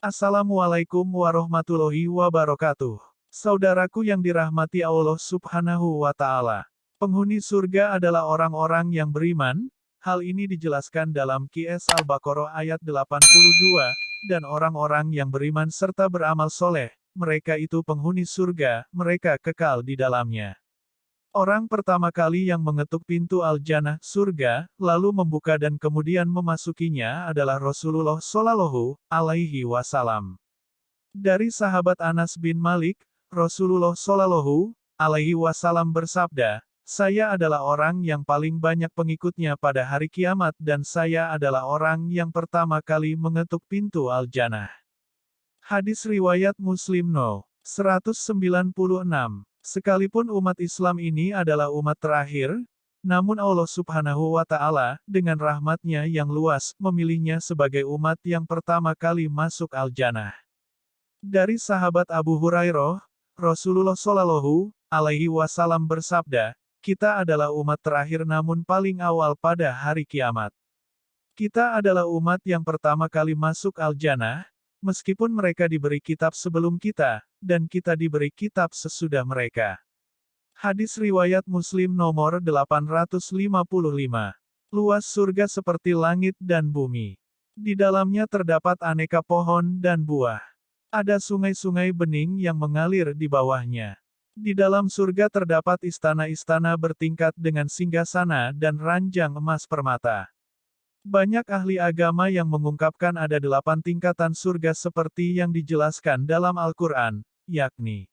Assalamualaikum warahmatullahi wabarakatuh. Saudaraku yang dirahmati Allah Subhanahu wa Ta'ala. Penghuni surga adalah orang-orang yang beriman. Hal ini dijelaskan dalam QS Al-Baqarah ayat 82, dan orang-orang yang beriman serta beramal soleh, mereka itu penghuni surga, mereka kekal di dalamnya. Orang pertama kali yang mengetuk pintu Al-Jannah, surga, lalu membuka dan kemudian memasukinya adalah Rasulullah Shallallahu Alaihi Wasallam. Dari sahabat Anas bin Malik, Rasulullah Shallallahu Alaihi Wasallam bersabda, "Saya adalah orang yang paling banyak pengikutnya pada hari kiamat dan saya adalah orang yang pertama kali mengetuk pintu Al-Jannah." Hadis riwayat Muslim No. 196. Sekalipun umat Islam ini adalah umat terakhir, namun Allah Subhanahu wa Ta'ala, dengan rahmat-Nya yang luas, memilihnya sebagai umat yang pertama kali masuk Al-Jannah. Dari sahabat Abu Hurairah, Rasulullah Shallallahu Alaihi Wasallam bersabda, "Kita adalah umat terakhir namun paling awal pada hari kiamat. Kita adalah umat yang pertama kali masuk Al-Jannah, meskipun mereka diberi kitab sebelum kita, dan kita diberi kitab sesudah mereka." Hadis riwayat Muslim nomor 855. Luas surga seperti langit dan bumi. Di dalamnya terdapat aneka pohon dan buah. Ada sungai-sungai bening yang mengalir di bawahnya. Di dalam surga terdapat istana-istana bertingkat dengan singgasana dan ranjang emas permata. Banyak ahli agama yang mengungkapkan ada 8 tingkatan surga seperti yang dijelaskan dalam Al-Quran, yakni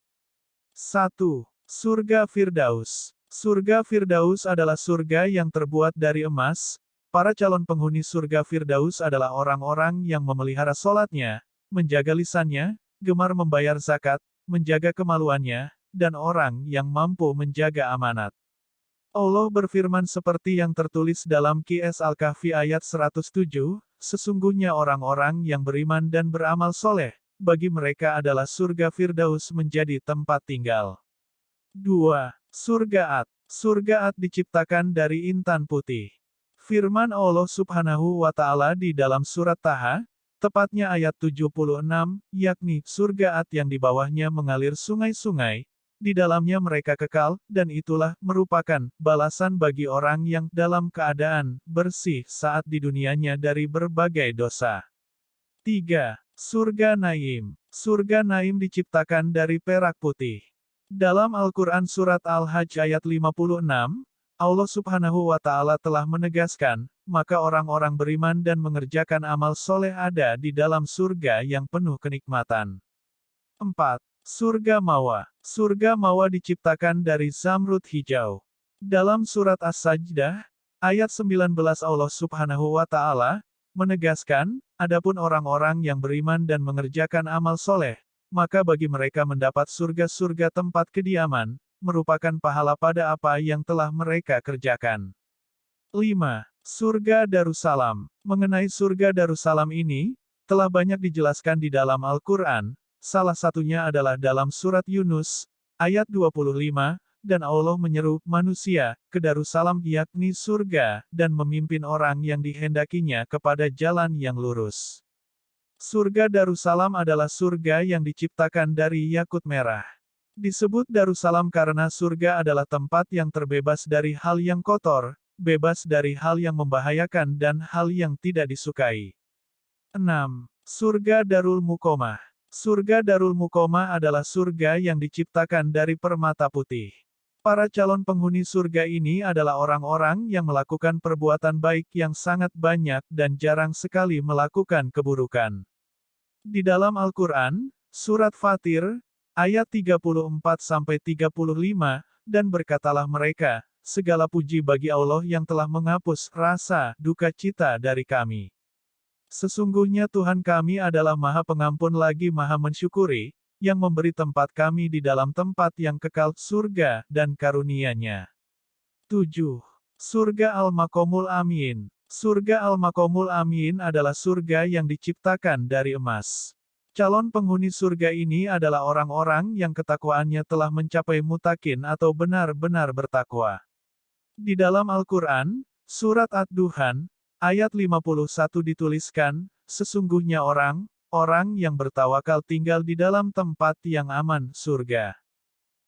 1. Surga Firdaus. Surga Firdaus adalah surga yang terbuat dari emas. Para calon penghuni surga Firdaus adalah orang-orang yang memelihara sholatnya, menjaga lisannya, gemar membayar zakat, menjaga kemaluannya, dan orang yang mampu menjaga amanat. Allah berfirman seperti yang tertulis dalam QS Al-Kahfi ayat 107, "Sesungguhnya orang-orang yang beriman dan beramal soleh, bagi mereka adalah surga Firdaus menjadi tempat tinggal." 2. Surga Ad. Surga Ad diciptakan dari intan putih. Firman Allah Subhanahu wa Ta'ala di dalam surat Taha, tepatnya ayat 76, yakni surga Ad yang di bawahnya mengalir sungai-sungai, di dalamnya mereka kekal, dan itulah merupakan balasan bagi orang yang dalam keadaan bersih saat di dunianya dari berbagai dosa. 3. Surga Naim. Surga Naim diciptakan dari perak putih. Dalam Al-Quran Surat Al-Hajj ayat 56, Allah Subhanahu wa Ta'ala telah menegaskan, maka orang-orang beriman dan mengerjakan amal soleh ada di dalam surga yang penuh kenikmatan. 4. Surga Mawa. Surga Mawa diciptakan dari zamrud hijau. Dalam surat As-Sajdah, ayat 19 Allah Subhanahu wa Ta'ala menegaskan, adapun orang-orang yang beriman dan mengerjakan amal soleh, maka bagi mereka mendapat surga-surga tempat kediaman, merupakan pahala pada apa yang telah mereka kerjakan. 5. Surga Darussalam. Mengenai surga Darussalam ini, telah banyak dijelaskan di dalam Al-Quran. Salah satunya adalah dalam surat Yunus, ayat 25, dan Allah menyeru manusia ke Darussalam yakni surga, dan memimpin orang yang dihendakinya kepada jalan yang lurus. Surga Darussalam adalah surga yang diciptakan dari yakut merah. Disebut Darussalam karena surga adalah tempat yang terbebas dari hal yang kotor, bebas dari hal yang membahayakan dan hal yang tidak disukai. 6. Surga Darul Muqamah. Surga Darul Muqamah adalah surga yang diciptakan dari permata putih. Para calon penghuni surga ini adalah orang-orang yang melakukan perbuatan baik yang sangat banyak dan jarang sekali melakukan keburukan. Di dalam Al-Quran, Surat Fatir, ayat 34-35, dan berkatalah mereka, "Segala puji bagi Allah yang telah menghapus rasa duka cita dari kami. Sesungguhnya Tuhan kami adalah Maha Pengampun lagi Maha Mensyukuri, yang memberi tempat kami di dalam tempat yang kekal surga dan karunia-Nya." 7. Surga Al-Maqamul Amin. Surga Al-Maqamul Amin adalah surga yang diciptakan dari emas. Calon penghuni surga ini adalah orang-orang yang ketakwaannya telah mencapai mutakin atau benar-benar bertakwa. Di dalam Al-Quran, Surat Ad-Duhan, ayat 51 dituliskan, "Sesungguhnya orang, Orang yang bertawakal tinggal di dalam tempat yang aman, surga.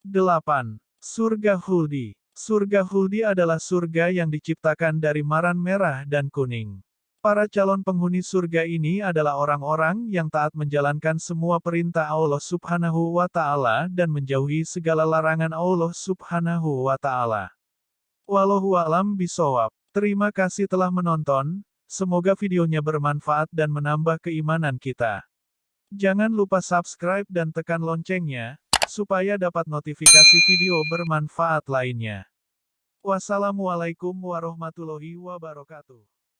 8. Surga Khuldi. Surga Khuldi adalah surga yang diciptakan dari maran merah dan kuning. Para calon penghuni surga ini adalah orang-orang yang taat menjalankan semua perintah Allah Subhanahu wa Ta'ala dan menjauhi segala larangan Allah Subhanahu wa Ta'ala. Wallahu a'lam bishawab. Terima kasih telah menonton. Semoga videonya bermanfaat dan menambah keimanan kita. Jangan lupa subscribe dan tekan loncengnya, supaya dapat notifikasi video bermanfaat lainnya. Wassalamualaikum warahmatullahi wabarakatuh.